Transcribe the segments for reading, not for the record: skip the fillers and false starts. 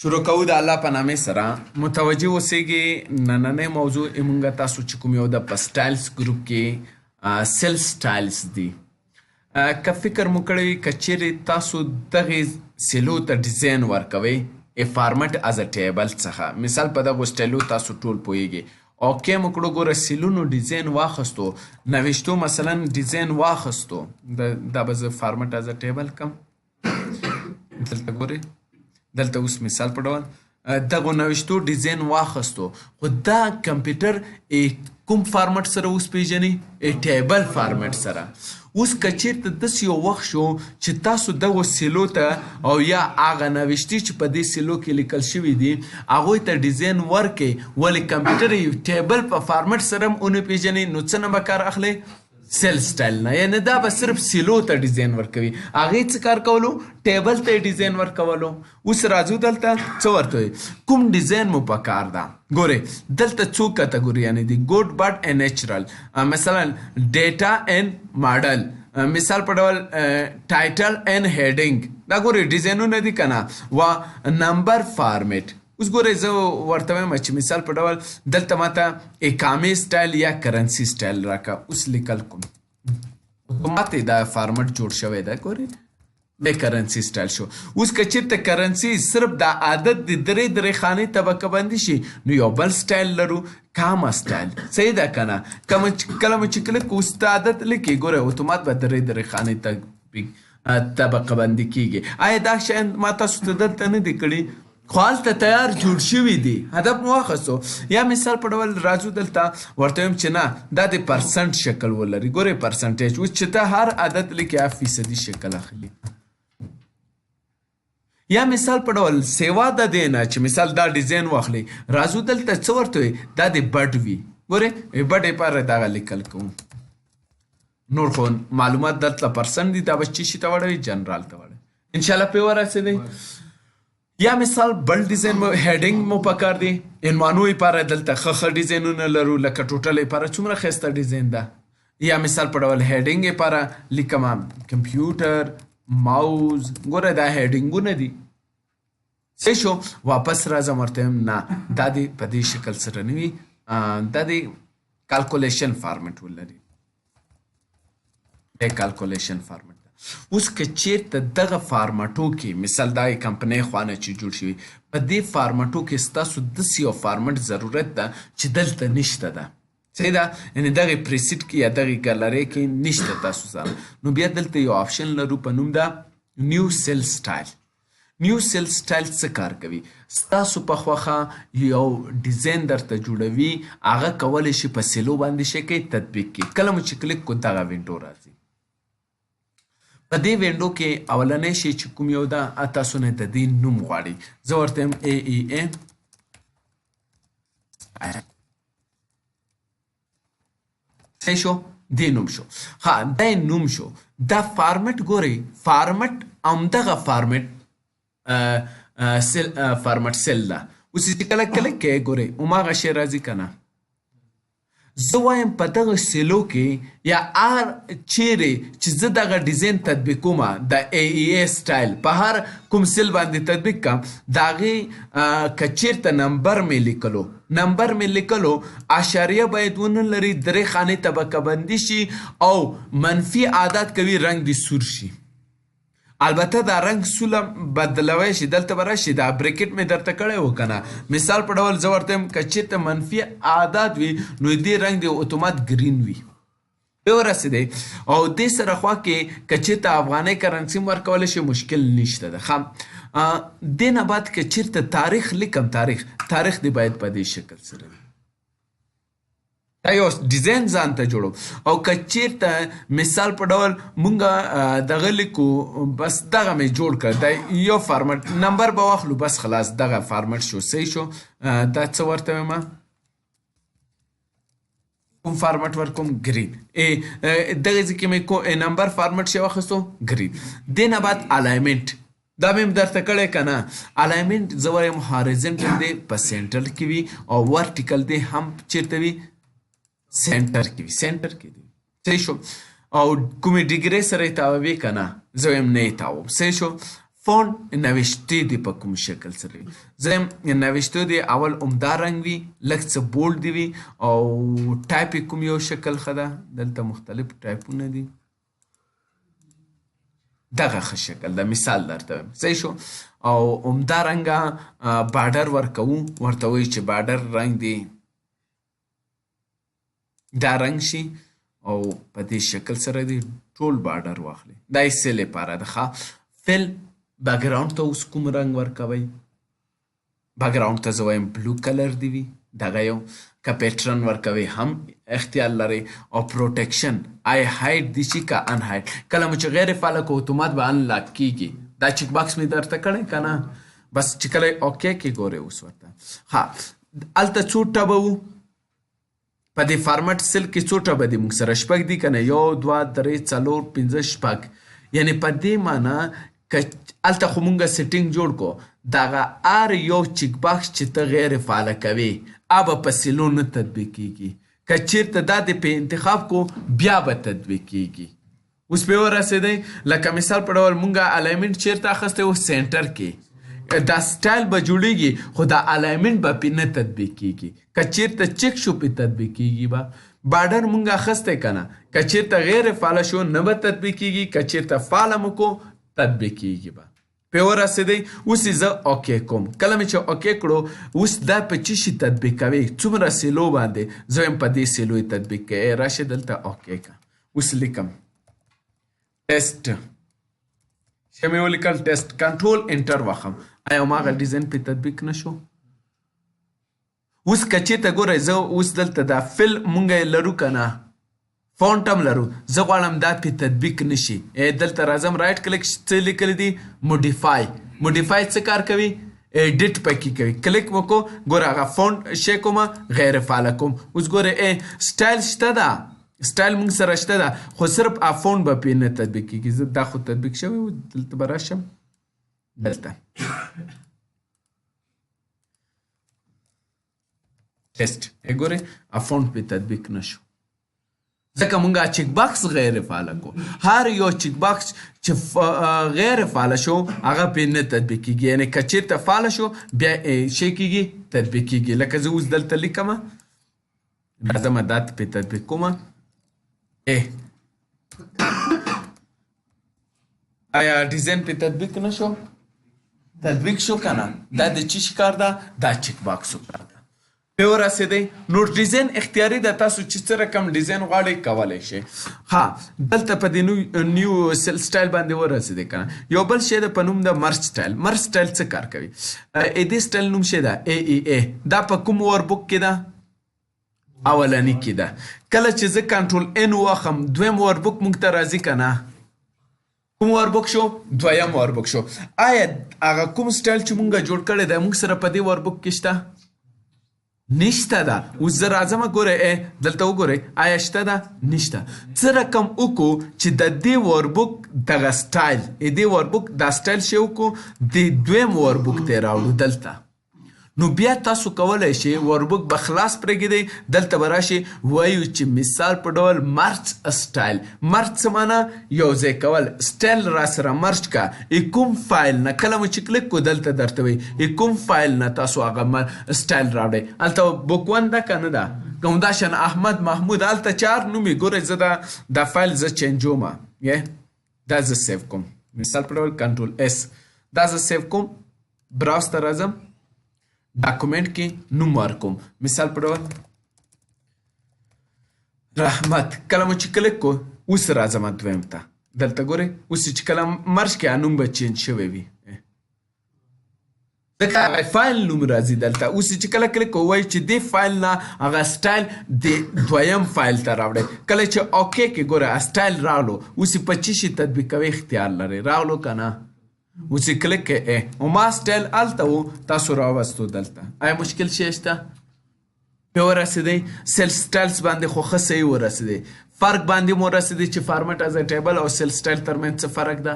شروع کوو د الله په نامې سره متوجه اوسئ نننۍ موضوع موږ تاسو چې کوم یو د په سټایلز ګروپ کې سیل سټایلز دي. که فکر مو کړی که چیرې تاسو دغې سیلو ته ډیزاین ورکوئ فارمټ از ټیبل څخه، مثال په دغو سټایلو تاسو ټول پوهیږئ او کې مو کړو ګوره سیلونو ډیزاین واخیستو، نوشتو مثلا ډیزاین واخیستو، دا به زه فارمټ از ټیبل کم. دلته ګورئ دلته اوس مثال په ډول دغو نوشتو ډیزاین واخیستو، خو دا کمپیوټر کوم فارمټ سره اوس پیژني؟ ټیبل فارمټ سره. اوس که چیرته داسې یو وخت شو چې تاسو دغو سیلو ته او یا هغه نوشتې چې په دې سیلو کې لیکل شوي دي هغوی ته ډیزاین ورکړئ، ولې کمپیوټر یې ټیبل په فارمټ سره هم ونه پیژني، نو څه نه به کار اخلئ؟ سیل سټایل نه. یعنې دا به صرف سیلو ته ډیزاین ورکوي، هغې څه کار کولو؟ ټیبل ته یې ډیزاین ورکولو. اوس راځو دلته څه ورته وایي کوم ډیزاین مو په کار ده. ګورئ دلته څو کټګوریانې دي، ګوډ بډ اینډ نیچرل، مثلا ډیټا اینډ ماډل، مثال په ډول ټایټل اینډ هیډینګ، دا ګورئ ډیزاینونه دي که نه، و نمبر فارمټ. اوس ګورئ زه ورته وایم چې مثال په ډول دلته ماته اقامې سټایل یا کرنسي سټایل راکړه. اوس لیکل کوم ماته دا فارمټ جوړ شوی ده، ګورئ د کرنسي سټایل شو. اوس که چېرته کرنسي صرف دا عادت د درې خانې طبقه بندي شي نو یو بل سټایل لرو، کاما سټایل. صحیح ده که نه؟ کله مو چې کلک اوس ته عادت لیکي ګورئ اتومات به درې خانې طبقه بندي کېږي. آیا دا شیان ما تاسو ته دلته نه دي کړي؟ خو هلته تیار جوړ شوي دي، هدف مو واخیستو. یا مثال په ډول راځو دلته ورته وایم چې نه دا د پرسنټ شکل ولري، ګورئ پرسنټیج. اوس چې ته هر عدد لیکې فیصدي شکل اخلي. یا مثال په ډول سیوا د دې نه چې مثال دا ډیزاین واخلئ، راځو دلته څه ورته وایي دا د بډ وي، ګورئ بډ لپاره دغه لیکل کوو. نور خو معلومات دلته پرسنټ دي، دا به چې شي ته واړوئ جنرال ته واړوئ، انشاءالله پرې ورسېدئ. یا مثال بل ډیزاین مو هیډینګ مو پکار دی، عنوانو لپاره دلته ښه ډیزاینونه لرو، لکه ټوټل لپاره څومره ښایسته ډیزاین ده. یا مثال په ډول هیډینګ لپاره لیکم کمفیوټر، ماوس، ګوره دا هیډینګونه دي. څه شو؟ واپس راځم ورته وایم نه دا دې په دې شکل سره نه وي، دا دې کالکولیشن فارمټ ولري، د کالکولیشن فارمټ. اوس که چیرته دغه فارمټو کې مثال دا کمپنۍ خوانه چې جوړ شوي په دې فارمټو کې ستاسو داسې یو فارمټ ضرورت ده چې دلته نشته ده، صحیح ده؟ یعنې دغې پریسیټ کې یا دغې ګالرۍ کې نشته تاسو سره، نو بیا دلته یو آپشن لرو په نوم ده نیو سیل سټایل. نیو سیل سټایل څه کار کوي؟ ستاسو په خوښه یو ډیزاین درته جوړوي، هغه کولی شي په سیلو باندې شي کې تطبیق کړي. کله مو چې کلیک کو دغه وینډو راځي. په دې وینډو کې اولنی شی چې کوم یو ده تاسو نه د دې نوم غواړي، زه ورته یم AEA. صحیح شو؟ دې نوم شو. ها دا نوم شو. دا فارمټ ګورئ فارمټ همدغه فارمټ سیل ده. اوس چې کله کلیک کوئ ګورئ هماغه شی راځي که نه. زه وایم په دغه سیلو کې یا هر چیرې چې زه دغه ډیزاین تطبیقوم د AEA سټایل په هر کوم سیل باندې تطبیق کم، د هغې که چیرته نمبر مې لیکلو اشاریه باید ونه لري، درې خانې طبقه بندي شي او منفي عادت کوي رنګ دې سور شي. البته دا رنګ سوله بدلوی شي، دلته به راشي دا بریکټ مې درته کړی و که نه. مثال په ډول زه ورته یم که چېرته منفي عادت وي نو دې رنګ د اتومات ګرین وي. ورسېدی او دې سره خوا کې که چېرته افغانۍ کرنسي هم ورکولی شي مشکل نشته ده. دې نه بعد که چېرته تاریخ لیکم، تاریخ دې باید په دې شکل سره وي. دا یو ډیزاین ځان ته جوړو. او که چیرته مثال په ډول مونږ دغه لیکو بس دغه مې جوړ کړ، دا یو فارمټ نمبر به واخلو بس خلاص دغه فارمټ شو. صحیح شو؟ دا څه ورته وایم؟ کوم فارمټ ورکوم؟ ګرین. دغه ځای کې مې نمبر فارمټ شی واخیستو ګرین. دې نه بعد الاینمنټ دا مې درته کړی که نه. الاینمنټ زه وایم هاریزنټل دی په سینټر کې وي او ورټیکل دی هم چیرته وي سینټر کې دی. صحیح شو؟ او کومې ډیګرۍ سره یې تاووي که نه؟ زه وایم نه یې تاووم. صحیح شو؟ فونټ نوشتې دي په کوم شکل سره وي. زم نوشتو دي اول عمده رنګ وي، لږ څه بولډ دي وي، او ټایپ یې کوم یو شکل ښه ده. دلته مختلف ټایپونه دي. دغه ښه شکل ده، مثال درته وایم. صحیح شو. او عمده رنګه بارډر ورکوو، ورته وایي چې بارډر رنګ دی دا رنګ شي او په دې شکل سره دی ټول بارډر واخلي. دا یې څه لپاره ده؟ ښه فل بیکګراوند ته اوس کوم رنګ ورکوئ؟ بیکګراوند ته زه وایم بلو کلر دی وي، دغه یو. که پیټرن ورکوئ هم اختیار لرئ. او پروټیکشن آی هایډ دی شي که ان هایډ. کله مو چې غیر فعاله کو اتومات به ان لاک کیږي. دا چیک باکس مې درته کړی که نه؟ بس چې کله اوکې کې ګورئ اوس ورته. ها هلته څو ټبه وو په دې فارمټ سیل کې؟ څو ټبه دي موږ سره؟ شپږ دي که نه؟ 1 2 3 4 5 6. یعنی په دې معنا که هلته خو مونږ سیټینګ جوړ کو دغه هر یو چیک باکس چې ته غیر فعاله کوې به په سیلو نه تطبیق کیږي. که چیرته دا دې په انتخاب کو بیا به تطبیق کیږي. اوس پې ورسېدی لکه مثال په ډول مونږ الاینمنټ چیرته اخیستی و؟ سینټر کې. دا سټایل به جوړیږي خو دا الاینمنټ به پې نه تطبیق کیږي. که چیرته چیک شو پې تطبیق کیږي. به بارډر مونږ اخیستی که نه؟ که چیرته غیر فعاله شو نه به تطبیق کیږي، که چیرته فعاله مو کو تطبیق کیږي. به پې ورسېدی. اوس یې زه اوکې کوم. کله مې چې اوکې کړو اوس دا په څه شي تطبیق کوي؟ څومره سیلو باندې؟ زه وایم په دې سیلو یې تطبیق کوي. راشئ دلته اوکې که. اوس لیکم ټیسټ. ښه مې ولیکل ټیسټ. کنټرول انټر واخم. آیا هماغه ډیزاین پې تطبیق نه شو؟ اوس که چېرته ګورئ زه اوس دلته دا فل مونږ یې لرو که نه؟ فونټ هم لرو. زه غواړم دا پې تطبیق نشي. دلته راځم رایټ کلیک څه لیکلی دي؟ موډیفای. موډیفای څه کار کوي؟ ایډیټ پکې کوي. کلیک وکړو ګوره هغه فونټ شی کومه غیر فعاله کوم. اوس ګوره سټایل شته ده، سټایل مونږ سره شته ده خو صرف فونټ به پې نه تطبیق کېږي. زه دا خو تطبیق شوی و. دلته به راشم دلته ټیسټ. ګورئ فونټ پې تطبیق نه شو ځکه مونږ چیک باکس غیر فعاله کو. هر یو چیک باکس چې غیر فعاله شو هغه پې نه تطبیق کیږي. یعنې که چېرته فعاله شو بیا شی کیږي تطبیق کیږي. لکه زه اوس دلته لیکمه راځم دا پې تطبیق کومه. آیا ډیزاین پې تطبیق نه شو؟ تطبیق شو که نه؟ دا د چی شي کار ده؟ دا چیک باکسو کار ده. پې ورسېدی. نو ډیزاین اختیاري ده، تاسو چې څه رقم ډیزاین غواړئ کولی شئ. ها دلته په دې نیو سیل سټایل باندې ورسېدی که نه؟ یو بل شی ده په نوم د مرج سټایل. مرج سټایل څه کار کوي؟ دې سټایل نوم شی ده AEA. دا په کوم وربک کې ده؟ اولني کې ده. کله چې زه کنټرول ان واخم دویم وربک مونږ ته راځي که نه؟ کوم وربک شو؟ دویم وربک شو. آیا هغه کوم سټایل چې مونږ جوړ کړی دی مونږ سره په دې وربک کې شته؟ نشته ده. اوس زه راځم ګورئ دلته وګورئ آیا شته ده؟ نشته. څه رقم وکړو چې د دې وربک دغه سټایل دې وربک دا سټایل شی وکړو د دویم وربک ته یې راوړو دلته. نو بیا تاسو کولی شئ وربک به خلاص پرېږدئ. دلته به راشئ وایو چې مثال په ډول مرج سټایل. مرج څه معنا؟ یو ځای کول. سټایل را سره مرج که. کوم فایل نه کله مو چې کلیک کو دلته درته وایي کوم فایل نه تاسو هغه سټایل راوړئ. هلته بوک ون ده که نه ده؟ همداشان احمد محمود هلته چار نوم یې ګورئ. زه دا فایل زه چینجومه. دا زه سیو کوم. مثال په ډول کنټرول اس. دا زه سیو کوم. براوز ته راځم ډاکومنټ کې نوم ورکوم. مثال په ډول رحمت. کله مو چې کلیک کو اوس راځم دویم ته. دلته ګورئ اوس چې کله مرج کې نوم به چینج شوی وي ځکه هغه فایل نوم راځي دلته. اوس چې کله کلیک کو وایي چې دې فایل نه هغه سټایل د دویم فایل ته راوړئ. کله چې اوکې کې ګوره سټایل راغلو اوس په څه شي تطبیق کوئ اختیار لرئ. راغلو که نه؟ اوس یې کلیک کړئ وما سټایل هلته و تاسو راوستو دلته. آیا مشکل شی شته؟ پې ورسېدی. سیل سټایلز باندې خو ښه صحیح ورسېدی. فرق باندې مو ورسېدی چې فارمټ از ټیبل او سیل سټایل ترمنځ څه فرق ده؟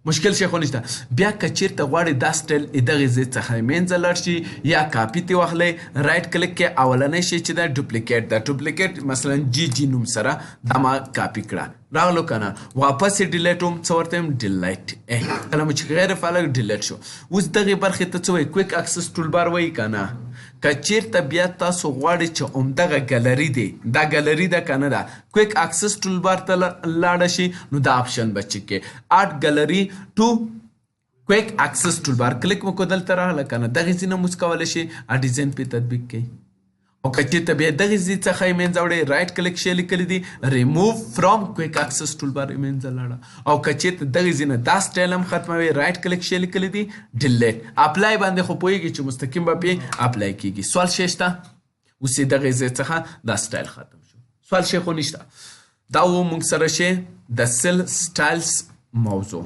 مشکل شی خو نشته. بیا که چېرته غواړئ دا سټایل دغې ځای څخه منځه لاړ شي یا کاپي ترې واخلئ رایټ کلیک کې اولنی شی چې ده ډوپلیکیټ ده. ډوپلیکیټ مثلا جی نوم سره دا ما کاپي کړه. راغلو کنه واپس ډیلیټ هم څه ورته ډیلیټ کله مو چې غیر فعال ډیلیټ شو. اوس دغه برخې ته څه وایي کویک اکسس ټول بار وایي کنه. که چیرته بیا تاسو غواړئ چې همدغه ګالري دی دا ګالري ده که نه ده کویک اکسس ټول بار ته لاړه شي نو دا آپشن به چک کې اډ ګالري ټو کویک اکسس ټول بار کلیک مو کو دلته راغله که نه دغې ځای نه موږ کولی شي ډیزاین پې تطبیق کوي. او که چېرته بیا دغې ځای څخه یې منځه وړئ رایټ کلیک شی لیکلی دي ریموو فرام کویک اکسس ټول بار یې منځه لاړه. او که چېرته دغې ځای نه دا سټایل هم ختموي رایټ کلیک شی لیکلی دي ډیلیټ اپلای باندې خو پوهېږي چې مستقیم به پې اپلای کېږي. سوال شی شته؟ اوس یې دغې ځای څخه دا سټایل ختم شو. سوال شی خو نشته. دا و موږ سره شی د سیل سټایلز موضوع.